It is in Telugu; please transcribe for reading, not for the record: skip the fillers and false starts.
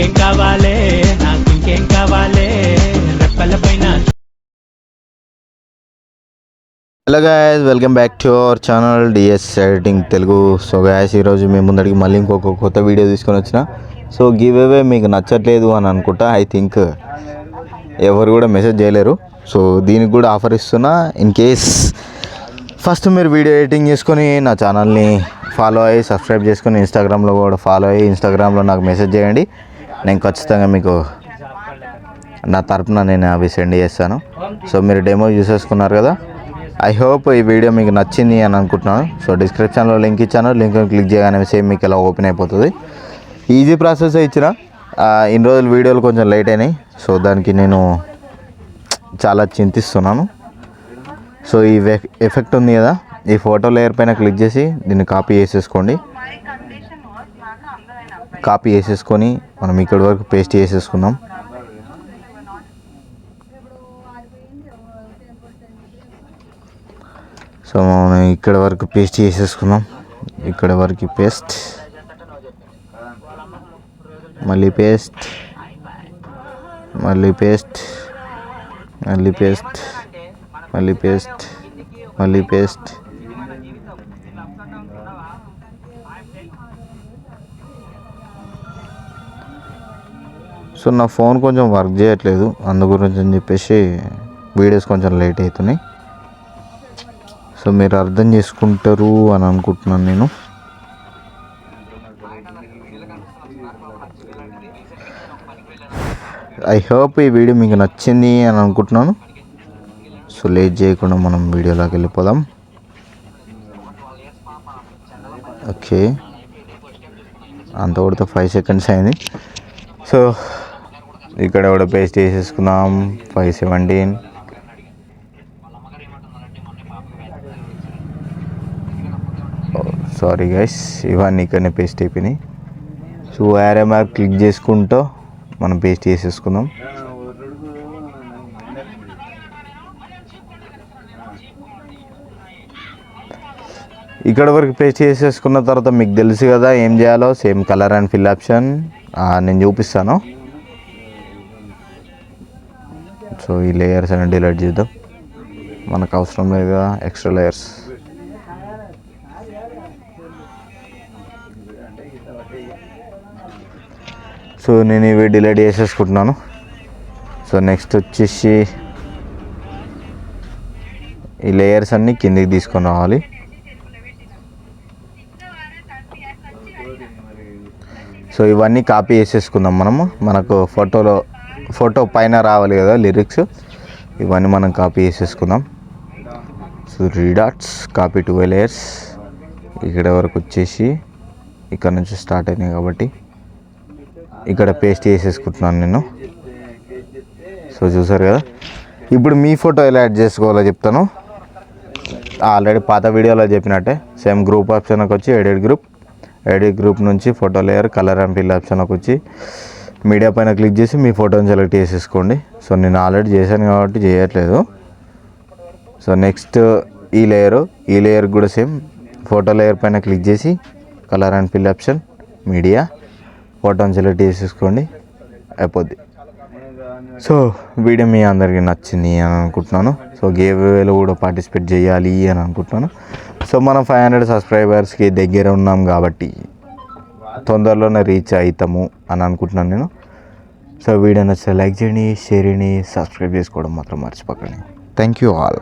ఇంకేం కావాలే నాకు ఇంకేం కావాలే రెప్పల పైన. Hello guys, welcome back to our channel DS editing Telugu. So guys, ఈరోజు మేము ముందరికి మళ్ళీ ఇంకొక కొత్త వీడియో తీసుకొని వచ్చిన. సో గివ్ అవే మీకు నచ్చట్లేదు అని అనుకుంటా. ఐ థింక్ ఎవరు కూడా మెసేజ్ చేయలేరు. సో దీనికి కూడా ఆఫర్ ఇస్తున్నా. ఇన్ కేస్ ఫస్ట్ మీరు వీడియో ఎడిటింగ్ చేసుకొని నా ఛానల్ని ఫాలో అయ్యి సబ్స్క్రైబ్ చేసుకొని ఇన్స్టాగ్రామ్లో కూడా ఫాలో అయ్యి ఇన్స్టాగ్రామ్లో నాకు మెసేజ్ చేయండి. నేను ఖచ్చితంగా మీకు నా తరపున నేను అవి సెండ్ చేస్తాను. సో మీరు డెమో చూసేసుకున్నారు కదా. ఐ హోప్ ఈ వీడియో మీకు నచ్చింది అని అనుకుంటున్నాను. సో డిస్క్రిప్షన్లో లింక్ ఇచ్చాను. లింక్ క్లిక్ చేయగానే సేమ్ మీకు ఇలా ఓపెన్ అయిపోతుంది. ఈజీ ప్రాసెస్ ఇచ్చిన. ఇన్ని రోజులు వీడియోలు కొంచెం లేట్ అయినాయి. సో దానికి నేను చాలా చింతిస్తున్నాను. సో ఈ ఎఫెక్ట్ ఉంది కదా, ఈ ఫోటో లేయర్ పైన క్లిక్ చేసి దీన్ని కాపీ చేసేసుకోండి. కాపీ చేసేసుకొని మనం ఇక్కడి వరకు పేస్ట్ చేసేసుకుందాం. సో మనం ఇక్కడ వరకు పేస్ట్ చేసేసుకుందాం. ఇక్కడ వరకు పేస్ట్, మళ్ళీ పేస్ట్, మళ్ళీ పేస్ట్, మళ్ళీ పేస్ట్, మళ్ళీ పేస్ట్, మళ్ళీ పేస్ట్. సో నా ఫోన్ కొంచెం వర్క్ చేయట్లేదు, అందు గురించి అని చెప్పేసి వీడియోస్ కొంచెం లేట్ అవుతున్నాయి. సో మీరు అర్థం చేసుకుంటారు అని అనుకుంటున్నాను నేను. ఐ హోప్ ఈ వీడియో మీకు నచ్చింది అని అనుకుంటున్నాను. సో లేట్ చేయకుండా మనం వీడియోలోకి వెళ్ళిపోదాం. ఓకే, అంత కూడా 5 seconds అయింది. సో ఇక్కడ కూడా పేస్ట్ చేసేసుకుందాం. 517. సారీ గైస్, ఇవన్నీ ఇక్కడనే పేస్ట్ అయిపోయినాయి. సో యారో మార్క్ క్లిక్ చేసుకుంటూ మనం పేస్ట్ చేసేసుకుందాం. ఇక్కడ వరకు పేస్ట్ చేసేసుకున్న తర్వాత మీకు తెలుసు కదా ఏం చేయాలో. Same colour and fill option నేను చూపిస్తాను. సో ఈ లేయర్స్ అని డిలీట్ చేద్దాం, మనకు అవసరం లేదు కదా ఎక్స్ట్రా లేయర్స్. సో నేను ఇవి డిలీట్ చేసేసుకుంటున్నాను. సో నెక్స్ట్ వచ్చేసి ఈ లేయర్స్ అన్నీ కిందికి తీసుకొని రావాలి. సో ఇవన్నీ కాపీ చేసేసుకుందాం మనము. మనకు ఫోటో పైన రావాలి కదా లిరిక్స్, ఇవన్నీ మనం కాపీ చేసేసుకుందాం. So 3 dots, copy 2 layers. ఇక్కడ వరకు వచ్చేసి ఇక్కడ నుంచి స్టార్ట్ అయినాయి కాబట్టి ఇక్కడ పేస్ట్ చేసేసుకుంటున్నాను నేను. సో చూసారు కదా. ఇప్పుడు మీ ఫోటో ఎలా యాడ్ చేసుకోవాలో చెప్తాను. ఆల్రెడీ పాత వీడియోలో చెప్పినట్టే సేమ్ గ్రూప్ ఆప్షన్కి వచ్చి ఎడిట్ గ్రూప్ నుంచి photo layer colour and fill ఆప్షన్కి వచ్చి మీడియా పైన క్లిక్ చేసి మీ ఫోటోని సెలెక్ట్ చేసేసుకోండి. సో నేను ఆల్రెడీ చేశాను కాబట్టి చేయట్లేదు. సో నెక్స్ట్ ఈ లేయర్ కూడా సేమ్ ఫోటో లేయర్ పైన క్లిక్ చేసి colour and fill option, media, ఫోటోని సెలెక్ట్ చేసేసుకోండి, అయిపోద్ది. సో వీడియో మీ అందరికీ నచ్చింది అని అనుకుంటున్నాను. సో గివ్ అవేలో కూడా పార్టిసిపేట్ చేయాలి అని అనుకుంటున్నాను. సో మనం 500 సబ్స్క్రైబర్స్కి దగ్గర ఉన్నాం కాబట్టి తొందరలోనే రీచ్ అవుతాము అని అనుకుంటున్నాను నేను. సో వీడియో నచ్చితే లైక్ చేయండి, షేర్ చేయండి, సబ్స్క్రైబ్ చేసుకోవడం మాత్రం మర్చిపోకండి. Thank you all.